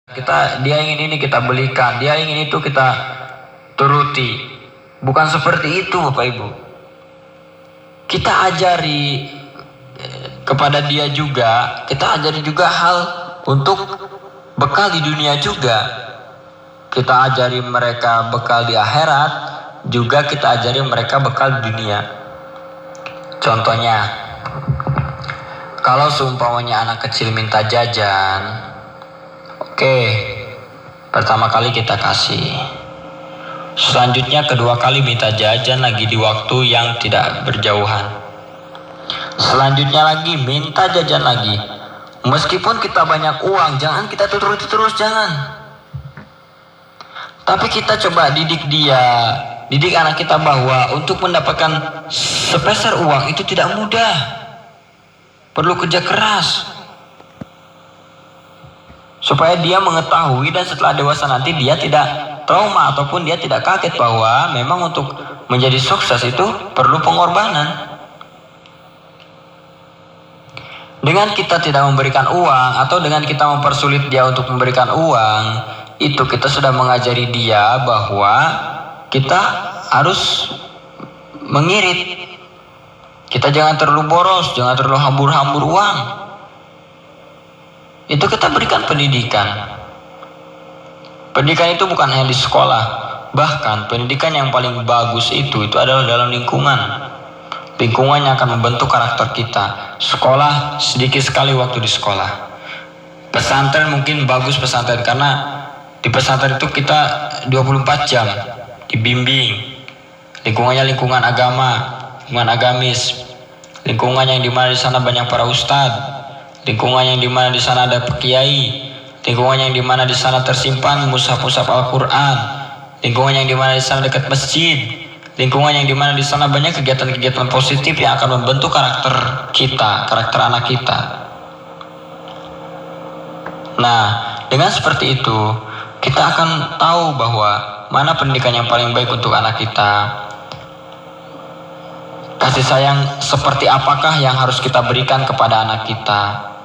Dia ingin ini kita belikan, dia ingin itu kita turuti. Bukan seperti itu Bapak Ibu. Kita ajari kepada dia juga, kita ajari juga hal untuk bekal di dunia juga. Kita ajari mereka bekal di akhirat, juga kita ajari mereka bekal di dunia. Contohnya, kalau seumpamanya anak kecil minta jajan, oke, pertama kali kita kasih. Selanjutnya kedua kali minta jajan lagi di waktu yang tidak berjauhan. Selanjutnya lagi minta jajan lagi. Meskipun kita banyak uang, jangan kita turuti terus, jangan. Tapi kita coba didik anak kita bahwa untuk mendapatkan sepeser uang itu tidak mudah. Perlu kerja keras. Supaya dia mengetahui dan setelah dewasa nanti dia tidak trauma ataupun dia tidak kaget bahwa memang untuk menjadi sukses itu perlu pengorbanan. Dengan kita tidak memberikan uang atau dengan kita mempersulit dia untuk memberikan uang, itu kita sudah mengajari dia bahwa kita harus mengirit. Kita jangan terlalu boros, jangan terlalu hambur-hambur uang. Itu kita berikan pendidikan. Pendidikan itu bukan hanya di sekolah, bahkan pendidikan yang paling bagus itu adalah dalam lingkungan. Lingkungannya akan membentuk karakter kita. Sekolah sedikit sekali waktu di sekolah. Pesantren mungkin bagus pesantren karena di pesantren itu kita 24 jam dibimbing. Lingkungannya lingkungan agama, lingkungan agamis. Lingkungan yang dimana di sana banyak para ustadz. Lingkungan yang dimana di sana ada kiai, lingkungan yang dimana di sana tersimpan mushaf-mushaf Al-Quran, lingkungan yang dimana di sana dekat masjid, lingkungan yang dimana di sana banyak kegiatan-kegiatan positif yang akan membentuk karakter kita, karakter anak kita. Nah, dengan seperti itu kita akan tahu bahwa mana pendidikan yang paling baik untuk anak kita. Kasih sayang seperti apakah yang harus kita berikan kepada anak kita.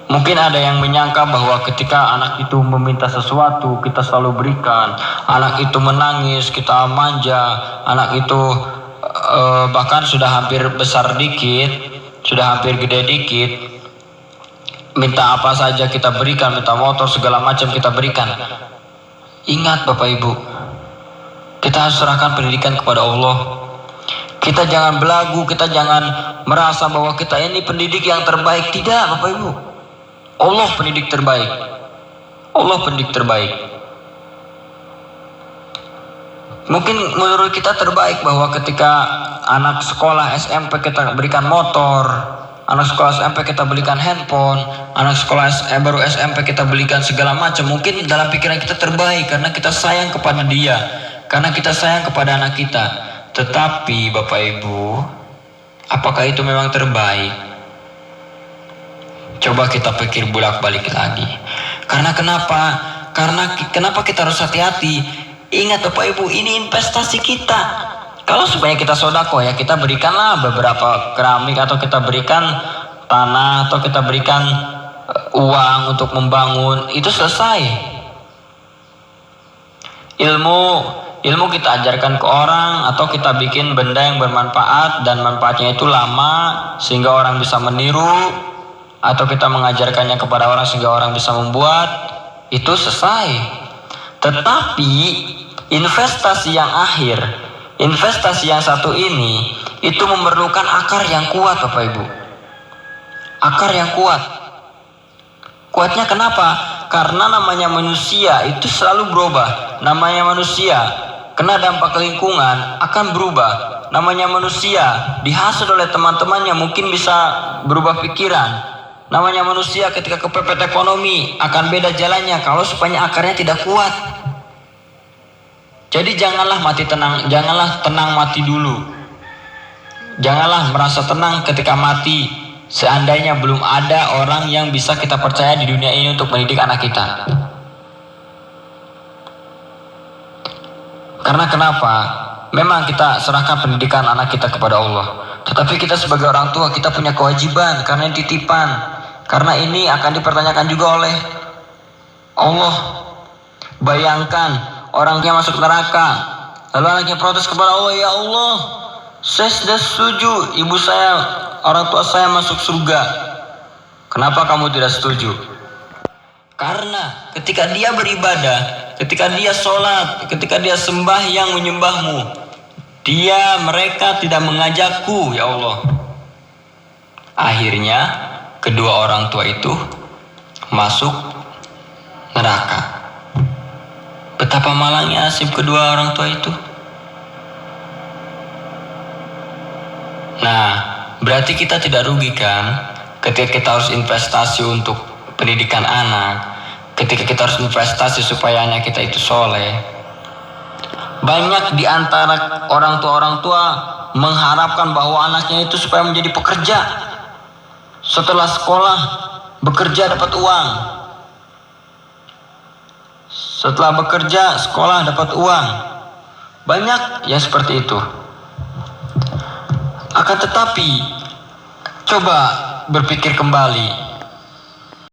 Mungkin ada yang menyangka bahwa ketika anak itu meminta sesuatu, kita selalu berikan. Anak itu menangis, kita manja. Anak itu bahkan sudah hampir besar dikit, sudah hampir gede dikit, minta apa saja kita berikan, minta motor segala macam kita berikan. Ingat Bapak Ibu, kita harus serahkan pendidikan kepada Allah. Kita jangan belagu, kita jangan merasa bahwa kita ini pendidik yang terbaik. Tidak Bapak Ibu, Allah pendidik terbaik. Allah pendidik terbaik. Mungkin menurut kita terbaik bahwa ketika anak sekolah SMP kita berikan motor, anak sekolah SMP kita belikan handphone, anak sekolah baru SMP kita belikan segala macam. Mungkin dalam pikiran kita terbaik karena kita sayang kepada dia, karena kita sayang kepada anak kita. Tetapi Bapak Ibu, apakah itu memang terbaik? Coba kita pikir bolak-balik lagi. Karena kenapa kita harus hati-hati? Ingat Bapak Ibu, ini investasi kita. Kalau supaya kita sodako ya, kita berikanlah beberapa keramik atau kita berikan tanah atau kita berikan uang untuk membangun, itu selesai. Ilmu kita ajarkan ke orang atau kita bikin benda yang bermanfaat dan manfaatnya itu lama sehingga orang bisa meniru, atau kita mengajarkannya kepada orang sehingga orang bisa membuat, itu selesai. Tetapi investasi yang akhir, investasi yang satu ini, itu memerlukan akar yang kuat Bapak Ibu. Akar yang kuat. Kuatnya kenapa? Karena namanya manusia itu selalu berubah. Namanya manusia kena dampak lingkungan akan berubah. Namanya manusia dihasut oleh teman-temannya mungkin bisa berubah pikiran. Namanya manusia ketika kepepet ekonomi akan beda jalannya kalau supaya akarnya tidak kuat. Jadi janganlah tenang mati dulu. Janganlah merasa tenang ketika mati. Seandainya belum ada orang yang bisa kita percaya di dunia ini untuk mendidik anak kita. Karena kenapa? Memang kita serahkan pendidikan anak kita kepada Allah. Tetapi kita sebagai orang tua kita punya kewajiban karena ini titipan. Karena ini akan dipertanyakan juga oleh Allah, bayangkan orangnya masuk neraka, lalu anaknya protes kepada Allah, ya Allah, saya sudah setuju ibu saya, orang tua saya masuk surga. Kenapa kamu tidak setuju? Karena ketika dia beribadah, ketika dia sholat, ketika dia sembahyang menyembahmu, mereka tidak mengajakku, ya Allah. Akhirnya kedua orang tua itu masuk neraka. Betapa malangnya nasib kedua orang tua itu. Nah, berarti kita tidak rugi kan ketika kita harus investasi untuk pendidikan anak, ketika kita harus investasi supaya anak kita itu soleh. Banyak di antara orang tua mengharapkan bahwa anaknya itu supaya menjadi pekerja. Setelah sekolah, bekerja dapat uang. Setelah bekerja, sekolah dapat uang. Banyak yang seperti itu. Akan tetapi, coba berpikir kembali.